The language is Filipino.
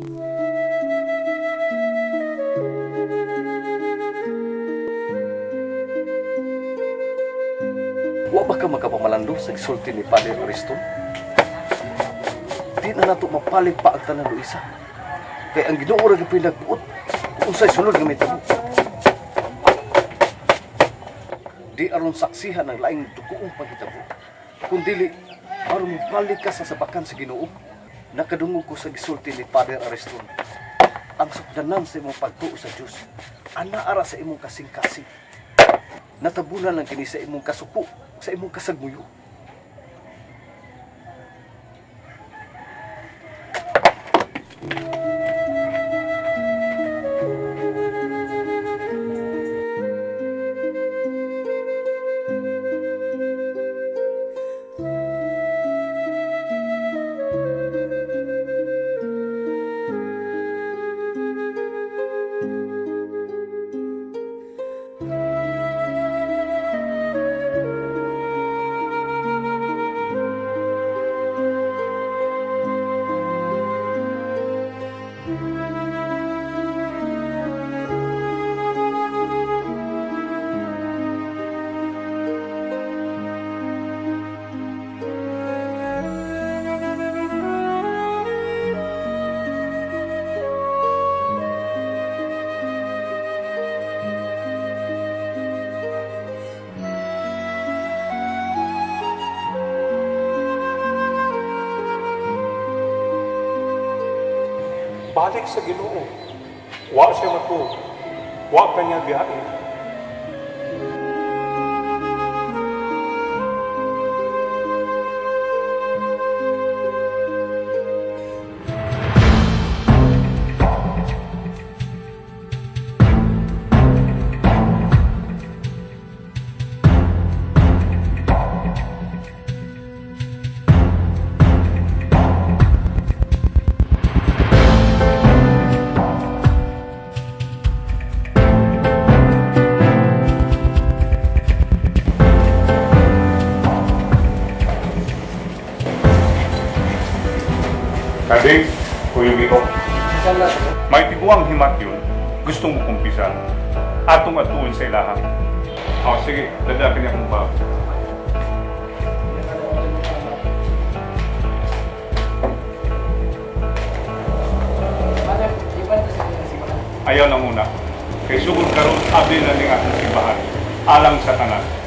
Wa ba ka magkapamalando sa gisulti ni Padre Ariston? Di na nato mapalit pa ang tanan Luisa. Kaya ang Ginoo ra gyud pinagbuot kung sa'y sulod nga may tabo. Di aron saksihan ang laing dugoong paghitabo. Kung dili, aron balik ka sa sabakan sa Ginoo. Nakadungog ko sa gisulti ni Padre Ariston. Ang sukdanan sa imong pagtuo sa Diyos, anaara sa imong kasing-kasing. Natabunan lang kini sa imong kasuko, sa imong kasagmuyo. Balik sa Ginoo. Wa siya matuog. Wa kanya biyahe. Kading, Kuya Miko, may tiguang himat yun, gusto mo kumpisan. Atong atuin sa ilaha. O, sige, dadakin niya kong ba. Ayaw na muna. Kay sugod karon abi na ning atong simbahan. Alang sa tanan.